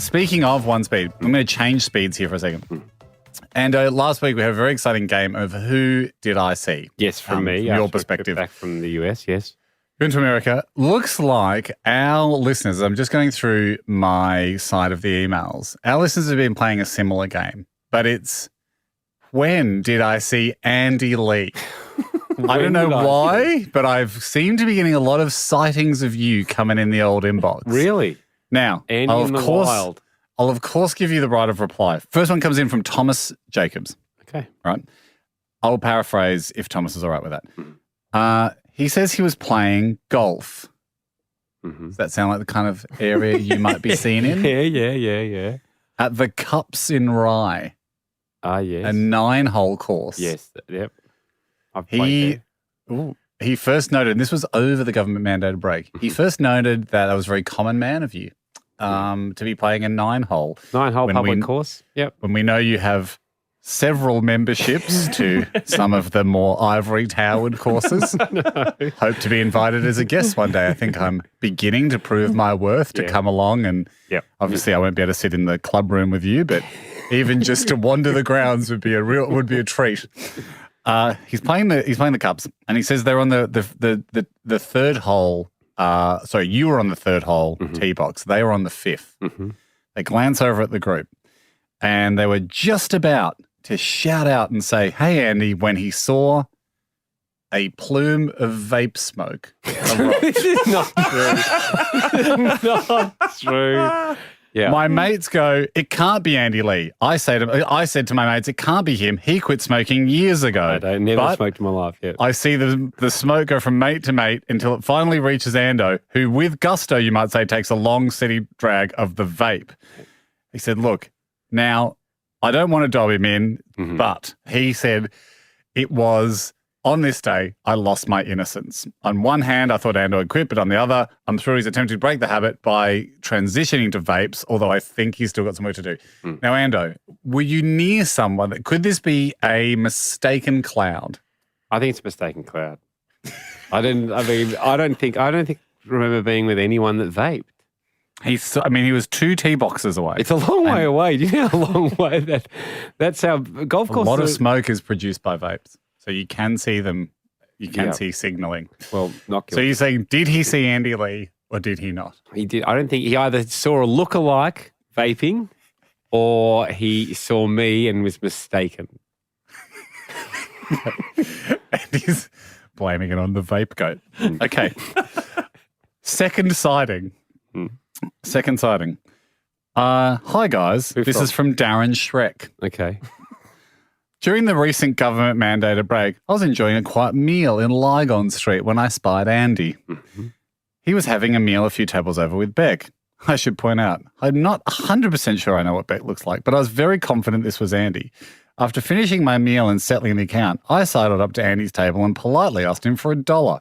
speaking of one speed, I'm going to change speeds here for a second. And last week we had a very exciting game of Who Did I See? Yes, from me. From your perspective. Back from the US, yes. Into America. Looks like our listeners, I'm just going through my side of the emails. Our listeners have been playing a similar game, but it's When Did I See Andy Lee? I don't know why, but I've seemed to be getting a lot of sightings of you coming in the old inbox. Really? Now, Andy in the wild. I'll of course give you the right of reply. First one comes in from Thomas Jacobs. Okay. Right? I'll paraphrase if Thomas is all right with that. He says he was playing golf. Does that sound like the kind of area you might be seen in? Yeah. At the Cups in Rye. Yes. A 9-hole course. Yes, yep. I've played there. He first noted, and this was over the government-mandated break, he first noted that was a very common man of you to be playing a 9-hole. 9-hole public course, yep. When we know you have several memberships to some of the more ivory-towered courses. Hope to be invited as a guest one day. I think I'm beginning to prove my worth to come along, and obviously I won't be able to sit in the club room with you, but even just to wander the grounds would be a treat. He's playing the Cups, and he says they're on the third hole. Sorry, you were on the third hole tee box. They were on the fifth. They glance over at the group, and they were just about to shout out and say, "Hey, Andy," when he saw a plume of vape smoke. This is not true. Not true. Yeah. My mates go, "It can't be Andy Lee." I said to my mates, "It can't be him. He quit smoking years ago." I never smoked in my life yet. I see the smoke go from mate to mate until it finally reaches Ando, who with gusto, you might say, takes a long, steady drag of the vape. He said, "Look, now, I don't want to dob him in, but," he said, "it was on this day, I lost my innocence. On one hand, I thought Ando had quit, but on the other, I'm sure he's attempting to break the habit by transitioning to vapes, although I think he's still got some work to do." Now, Ando, were you near someone could this be a mistaken cloud? I think it's a mistaken cloud. I don't remember being with anyone that vaped. He was 2 tee boxes away. It's a long way away. Do you know how long way that's how golf courses... A lot of smoke is produced by vapes. So you can see them. You can see signalling. Well, not guilty. So you're saying, did he see Andy Lee or did he not? He did. I don't think he either saw a lookalike vaping or he saw me and was mistaken. And he's blaming it on the vape goat. Okay. Second sighting. Hi, guys. This is from Darren Shrek. Okay. During the recent government-mandated break, I was enjoying a quiet meal in Lygon Street when I spied Andy. He was having a meal a few tables over with Beck. I should point out, I'm not 100% sure I know what Beck looks like, but I was very confident this was Andy. After finishing my meal and settling the account, I sidled up to Andy's table and politely asked him for $1.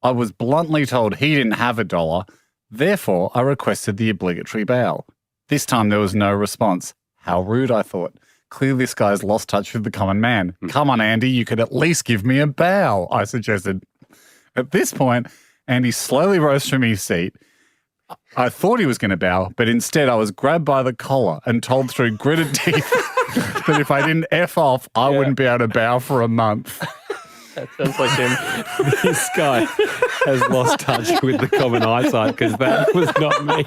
I was bluntly told he didn't have $1. Therefore, I requested the obligatory bow. This time there was no response. How rude, I thought. Clearly this guy's lost touch with the common man. Come on, Andy, you could at least give me a bow, I suggested. At this point, Andy slowly rose from his seat. I thought he was going to bow, but instead I was grabbed by the collar and told through gritted teeth that if I didn't F off, I wouldn't be able to bow for a month. That sounds like him. This guy has lost touch with the common eyesight because that was not me.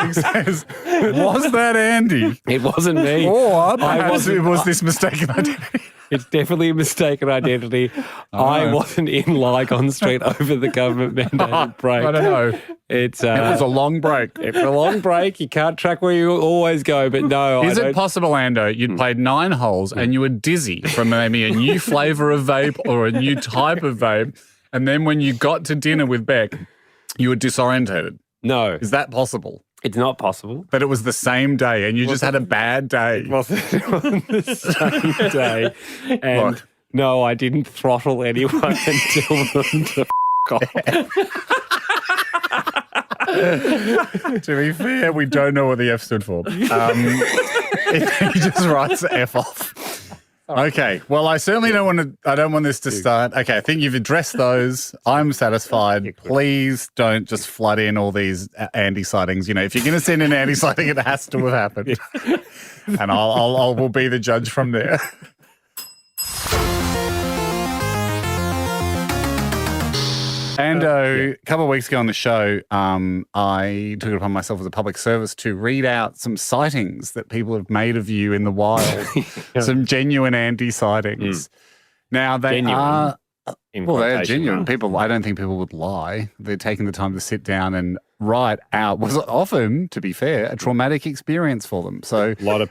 He says, was that Andy? It wasn't me. Or perhaps it was this mistaken identity. It's definitely a mistaken identity. I wasn't in Lygon Street over the government mandated break. I don't know. It was a long break. It's a long break. You can't track where you always go, but no. Is it possible, Ando, you'd played 9 holes and you were dizzy from maybe a new flavour of vape or a new type of vape, and then when you got to dinner with Beck, you were disorientated? No. Is that possible? It's not possible. But it was the same day and you just had a bad day. It wasn't on the same day. And what? No, I didn't throttle anyone and tell them to off. To be fair, we don't know what the F stood for. He just writes F off. Okay. Well, I certainly don't want to. I don't want this to start. Okay. I think you've addressed those. I'm satisfied. Please don't just flood in all these Andy sightings. You know, if you're going to send an Andy sighting, it has to have happened, and I will be the judge from there. And a couple of weeks ago on the show, I took it upon myself as a public service to read out some sightings that people have made of you in the wild, some genuine Andy sightings. Now, they are they're genuine. People, I don't think people would lie. They're taking the time to sit down and write out was often, to be fair, a traumatic experience for them. So a lot of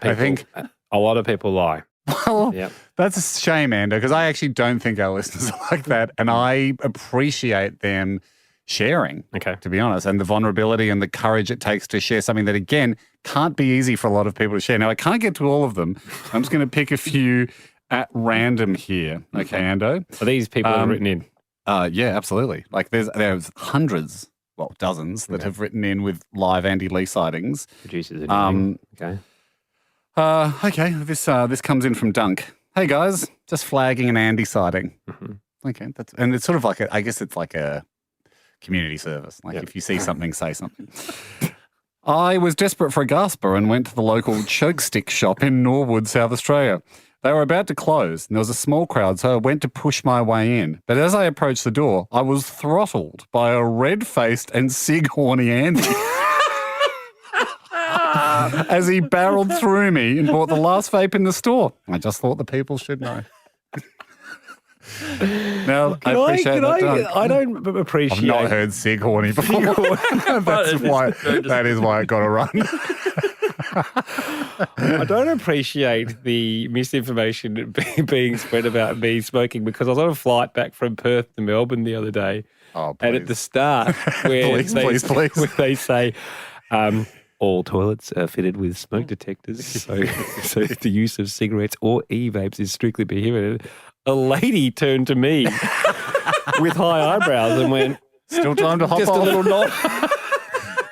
people lie. Well, that's a shame, Ando, because I actually don't think our listeners are like that, and I appreciate them sharing, to be honest, and the vulnerability and the courage it takes to share something that, again, can't be easy for a lot of people to share. Now, I can't get to all of them. I'm just going to pick a few at random here. Okay, Ando? Are these people that have written in? Yeah, absolutely. Like there's hundreds, well, dozens that have written in with live Andy Lee sightings. Producers. Okay. Okay, this comes in from Dunk. Hey guys, just flagging an Andy sighting. Okay, and it's sort of like I guess it's like a community service. Like if you see something, say something. I was desperate for a gasper and went to the local choke stick shop in Norwood, South Australia. They were about to close and there was a small crowd, so I went to push my way in. But as I approached the door, I was throttled by a red-faced and sig-horny Andy. As he barreled through me and bought the last vape in the store. I just thought the people should know. Now, I appreciate that. I don't appreciate. I've not heard sig horny before. That is why it got a run. I don't appreciate the misinformation being spread about me smoking, because I was on a flight back from Perth to Melbourne the other day. Oh, and at the start, where where they say, all toilets are fitted with smoke detectors, so the use of cigarettes or e-vapes is strictly prohibited. A lady turned to me with high eyebrows and went, "Still time to hop just off. a little nod.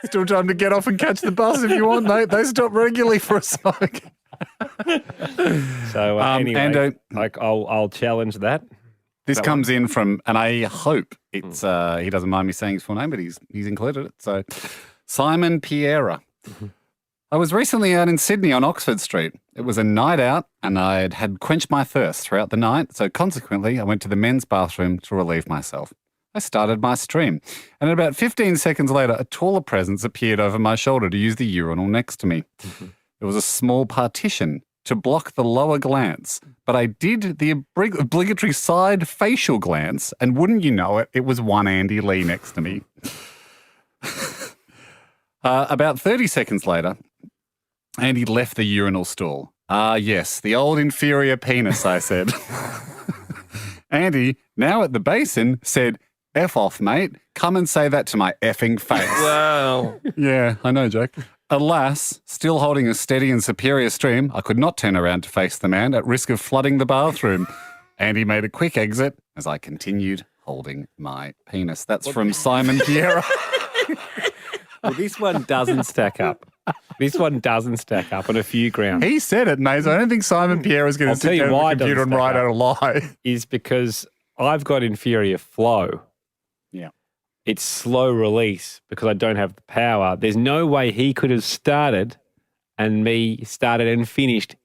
Still time to get off and catch the bus if you want, mate. They stop regularly for a smoke." So anyway, I'll challenge that. This comes in from, and I hope it's he doesn't mind me saying his full name, but he's included it. So Simon Piera. I was recently out in Sydney on Oxford Street. It was a night out and I had quenched my thirst throughout the night, so consequently I went to the men's bathroom to relieve myself. I started my stream, and about 15 seconds later, a taller presence appeared over my shoulder to use the urinal next to me. There was a small partition to block the lower glance, but I did the obligatory side facial glance, and wouldn't you know it, it was one Andy Lee next to me. About 30 seconds later, Andy left the urinal stall. Yes, the old inferior penis, I said. Andy, now at the basin, said, "F off, mate. Come and say that to my effing face." Wow. Yeah, I know, Jack. Alas, still holding a steady and superior stream, I could not turn around to face the man at risk of flooding the bathroom. Andy made a quick exit as I continued holding my penis. That's from Simon Piera. Well, this one doesn't stack up. This one doesn't stack up on a few grounds. He said it, mate. So I don't think Simon Piera is going to sit down at the computer and write out a lie. Is because I've got inferior flow. Yeah. It's slow release because I don't have the power. There's no way he could have started and me started and finished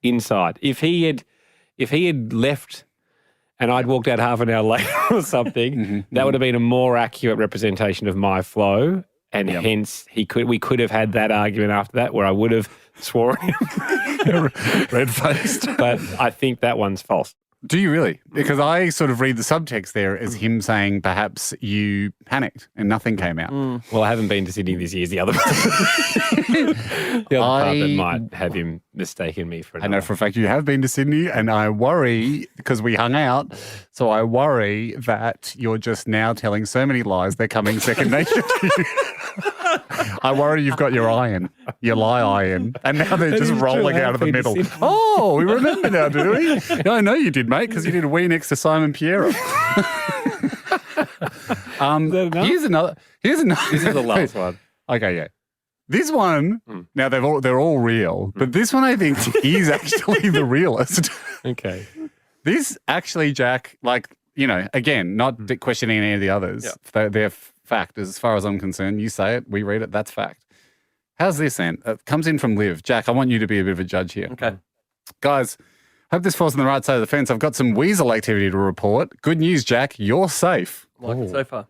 inside. If he had left and I'd walked out half an hour later or something, that would have been a more accurate representation of my flow. And hence we could have had that argument after that where I would have sworn him red-faced. But I think that one's false. Do you really? Because I sort of read the subtext there as him saying perhaps you panicked and nothing came out. Well, I haven't been to Sydney this year. The other part that might have him mistaken me for another. I know for a fact you have been to Sydney, and I worry, because we hung out, so I worry that you're just now telling so many lies they're coming second nature to you. I worry you've got your iron, your lie iron, and now they're just rolling out of the middle. Oh, we remember now, do we? Yeah, I know you did, mate, because you did a wee next to Simon Piera. Here's another. This is the last one. Okay, yeah. This one, now they're all real, but this one I think is actually the realest. Okay. This actually, Jack, like, again, not questioning any of the others. They're fact. As far as I'm concerned, you say it, we read it, that's fact. How's this then? It comes in from Liv. Jack, I want you to be a bit of a judge here. Okay. Guys, hope this falls on the right side of the fence. I've got some weasel activity to report. Good news, Jack. You're safe. Like it so far.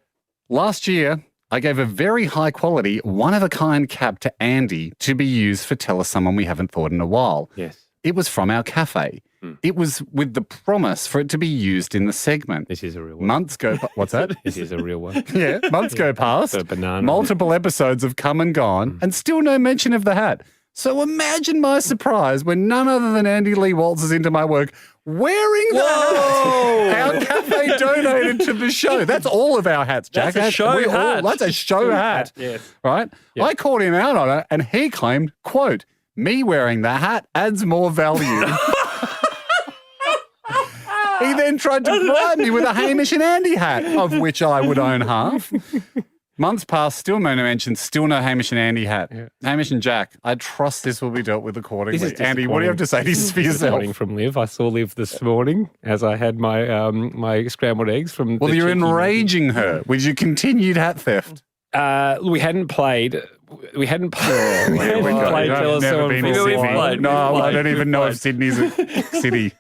Last year, I gave a very high quality, one-of-a-kind cap to Andy to be used for Tell Us Someone We Haven't Thought in a While. Yes. It was from our cafe. It was with the promise for it to be used in the segment. This is a real one. Months go... What's that? This is a real one. Yeah, months go past. The banana. Multiple episodes have come and gone, and still no mention of the hat. So imagine my surprise when none other than Andy Lee waltzes into my work wearing the hat our cafe donated to the show. That's all of our hats, Jack. That's a show hat. That's a show hat. Yes. Right? Yeah. I called him out on it, and he claimed, quote, me wearing the hat adds more value. He then tried to bribe me with a Hamish and Andy hat, of which I would own half. Months passed, still no mention, still no Hamish and Andy hat. Yeah. Hamish and Jack, I trust this will be dealt with accordingly. Andy, what do you have to say to this for yourself? From Liv. I saw Liv this morning as I had my my scrambled eggs from. Well, you're enraging her. Would you continued hat theft? We hadn't played. We hadn't played. We hadn't played I've Tell Us never Someone been for to a Sydney. while. No, I don't even know if Sydney's a city.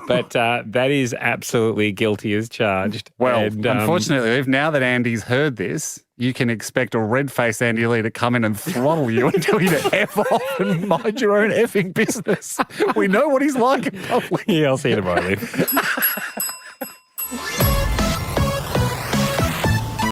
But that is absolutely guilty as charged. Well, And, unfortunately, if now that Andy's heard this, you can expect a red-faced Andy Lee to come in and throttle you and tell you to F off and mind your own effing business. We know what he's like in public. yeah, I'll see you tomorrow, Liv.